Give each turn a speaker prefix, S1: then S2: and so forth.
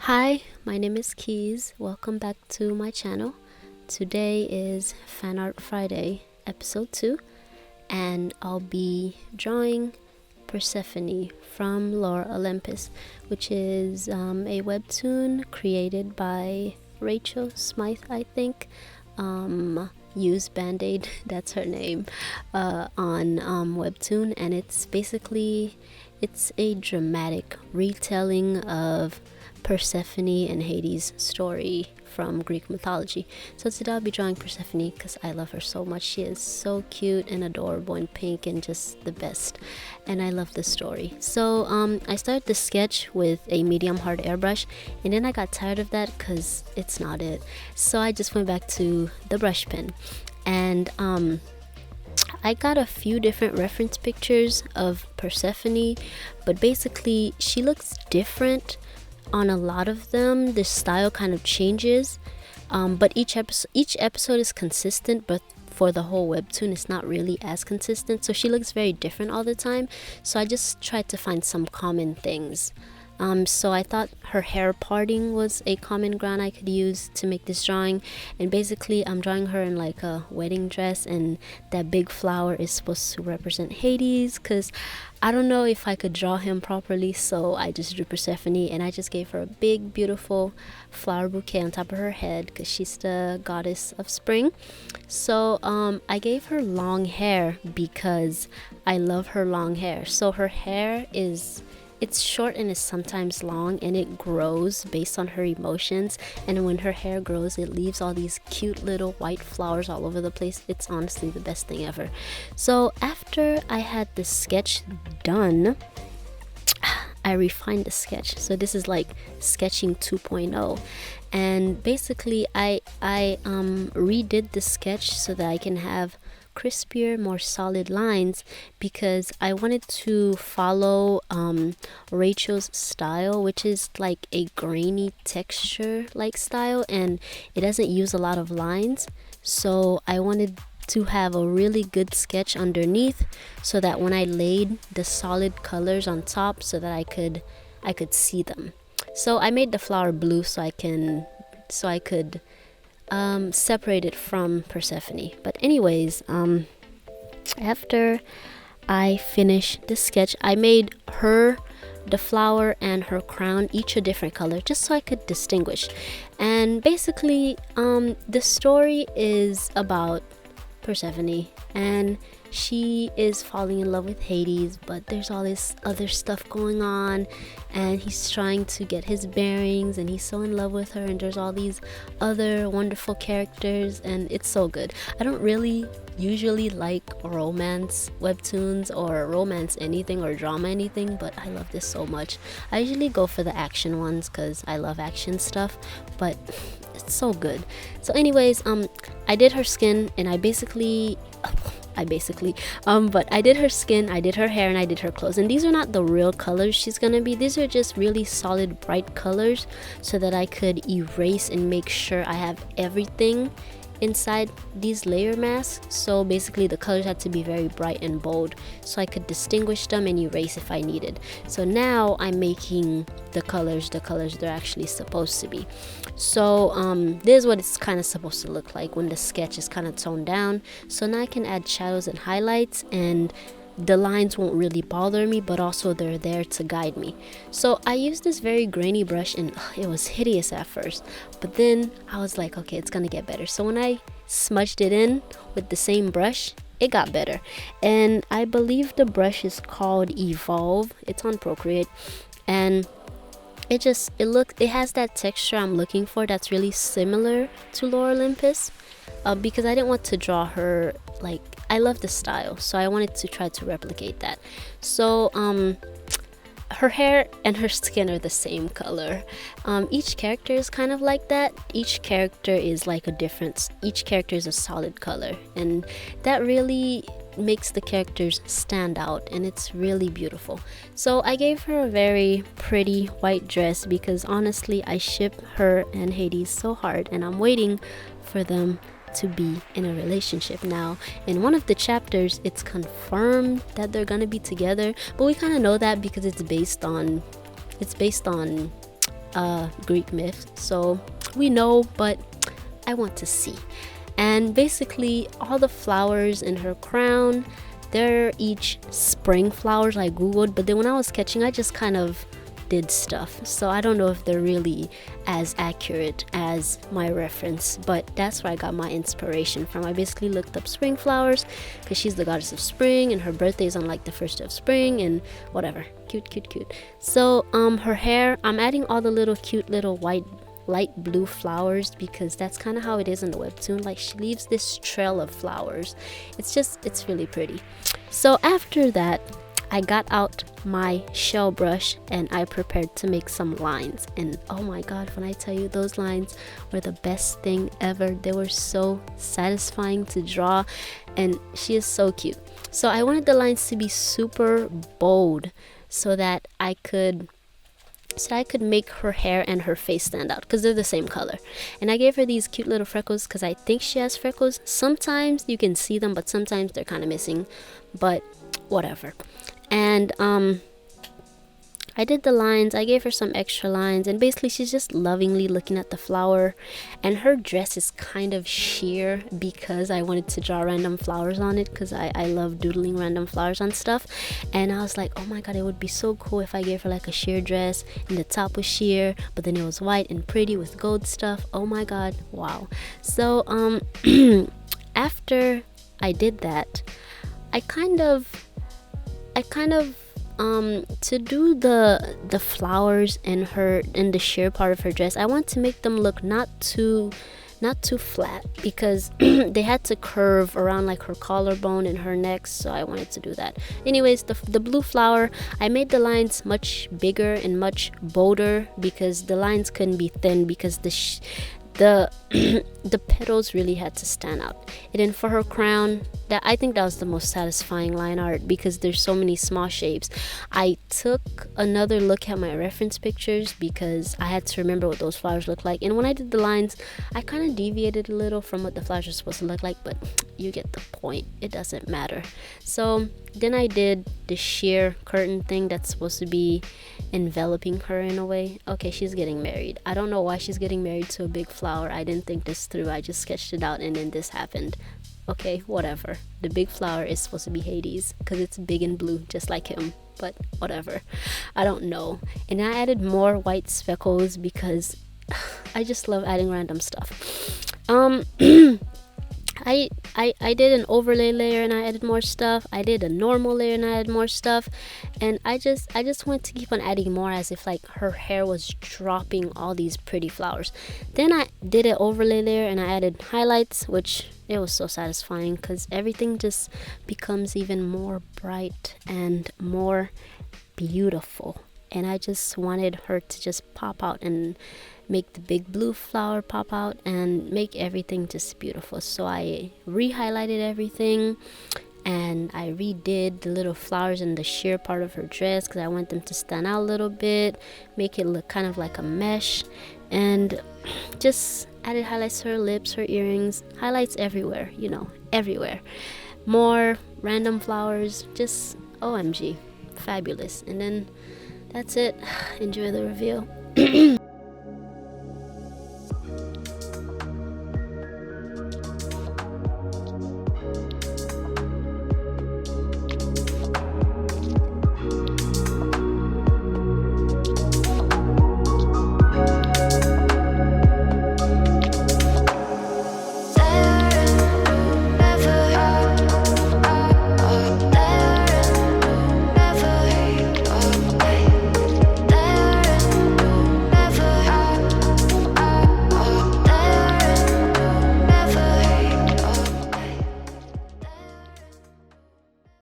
S1: Hi, my name is Keys. Welcome back to my channel. Today is Fanart Friday, episode 2, and I'll be drawing Persephone from lore Olympus, which is a webtoon created by Rachel Smythe, I think. Use Band-Aid, that's her name, on webtoon, and it's a dramatic retelling of Persephone and Hades' story from Greek mythology. So today I'll be drawing Persephone because I love her so much. She is so cute and adorable and pink and just the best, and I love the story. So I started the sketch with a medium hard airbrush, and then I got tired of that because it's not it, so I just went back to the brush pen. And I got a few different reference pictures of Persephone, but basically she looks different on a lot of them. The style kind of changes, but each episode is consistent, but for the whole webtoon it's not really as consistent, so she looks very different all the time. So I just tried to find some common things. So I thought her hair parting was a common ground I could use to make this drawing, and basically I'm drawing her in like a wedding dress, and that big flower is supposed to represent Hades, because I don't know if I could draw him properly, so I just drew Persephone, and I just gave her a big beautiful flower bouquet on top of her head because she's the goddess of spring. So I gave her long hair because I love her long hair. So her hair it's short and is sometimes long, and it grows based on her emotions, and when her hair grows it leaves all these cute little white flowers all over the place. It's honestly the best thing ever. So after I had the sketch done, I refined the sketch. So this is like sketching 2.0, and basically I redid the sketch so that I can have crispier, more solid lines, because I wanted to follow Rachel's style, which is like a grainy texture like style, and it doesn't use a lot of lines. So I wanted to have a really good sketch underneath so that when I laid the solid colors on top, so that I could see them. So I made the flower blue so I could separate it from Persephone. But anyways, after I finished the sketch, I made the flower and her crown each a different color, just so I could distinguish. And basically the story is about Persephone, and she is falling in love with Hades, but there's all this other stuff going on, and he's trying to get his bearings, and he's so in love with her, and there's all these other wonderful characters, and it's so good. I don't really usually like romance webtoons or romance anything or drama anything, but I love this so much. I usually go for the action ones because I love action stuff, but it's so good. So anyways, I did her skin, and but I did her skin, I did her hair, and I did her clothes. And these are not the real colors she's gonna be. These are just really solid bright colors so that I could erase and make sure I have everything inside these layer masks. So basically the colors had to be very bright and bold so I could distinguish them and erase if I needed. So now I'm making the colors they're actually supposed to be. So this is what it's kind of supposed to look like when the sketch is kind of toned down. So now I can add shadows and highlights, and the lines won't really bother me, but also they're there to guide me. So I used this very grainy brush, and it was hideous at first, but then I was like, okay, it's gonna get better. So when I smudged it in with the same brush, it got better. And I believe the brush is called Evolve. It's on Procreate, and it has that texture I'm looking for that's really similar to lore Olympus, because I didn't want to draw her like, I love the style, so I wanted to try to replicate that. So her hair and her skin are the same color. Each character is kind of like that. Each character is like a difference. Each character is a solid color, and that really makes the characters stand out, and it's really beautiful. So I gave her a very pretty white dress because honestly I ship her and Hades so hard, and I'm waiting for them to be in a relationship now. In one of the chapters it's confirmed that they're gonna be together, but we kind of know that because it's based on Greek myth, so we know, but I want to see. And basically all the flowers in her crown, they're each spring flowers. I googled, but then when I was sketching, I just kind of did stuff, so I don't know if they're really as accurate as my reference, but that's where I got my inspiration from. I basically looked up spring flowers because she's the goddess of spring and her birthday is on like the 1st of spring and whatever. Cute. So her hair, I'm adding all the little cute little white light blue flowers because that's kind of how it is in the webtoon. Like, she leaves this trail of flowers. It's really pretty. So after that, I got out my shell brush and I prepared to make some lines, and oh my god, when I tell you, those lines were the best thing ever. They were so satisfying to draw, and she is so cute. So I wanted the lines to be super bold so that I could make her hair and her face stand out because they're the same color. And I gave her these cute little freckles because I think she has freckles. Sometimes you can see them, but sometimes they're kind of missing, but whatever. And I did the lines. I gave her some extra lines, and basically she's just lovingly looking at the flower, and her dress is kind of sheer because I wanted to draw random flowers on it because I love doodling random flowers on stuff. And I was like, oh my god, it would be so cool if I gave her like a sheer dress and the top was sheer, but then it was white and pretty with gold stuff. Oh my god, wow. So after I did that, I kind of to do the flowers in the sheer part of her dress, I want to make them look not too flat because they had to curve around like her collarbone and her neck, so I wanted to do that. Anyways, the blue flower, I made the lines much bigger and much bolder because the lines couldn't be thin because the petals really had to stand out. And then for her crown, I think that was the most satisfying line art because there's so many small shapes. I took another look at my reference pictures because I had to remember what those flowers look like. And when I did the lines, I kind of deviated a little from what the flowers are supposed to look like, but you get the point. It doesn't matter. So then I did the sheer curtain thing that's supposed to be enveloping her in a way. Okay, she's getting married. I don't know why she's getting married to a big flower. I didn't think this through. I just sketched it out and then this happened. Okay, whatever. The big flower is supposed to be Hades because it's big and blue just like him, but whatever. I don't know. And I added more white speckles because I just love adding random stuff. I did an overlay layer and I added more stuff. I did a normal layer and I added more stuff, and I just want to keep on adding more as if like her hair was dropping all these pretty flowers. Then I did an overlay layer and I added highlights, which it was so satisfying because everything just becomes even more bright and more beautiful, and I just wanted her to just pop out and make the big blue flower pop out and make everything just beautiful. So I re-highlighted everything and I redid the little flowers in the sheer part of her dress because I want them to stand out a little bit, make it look kind of like a mesh, and just added highlights to her lips, her earrings, highlights everywhere, you know, everywhere. More random flowers, just OMG, fabulous. And then that's it. Enjoy the reveal.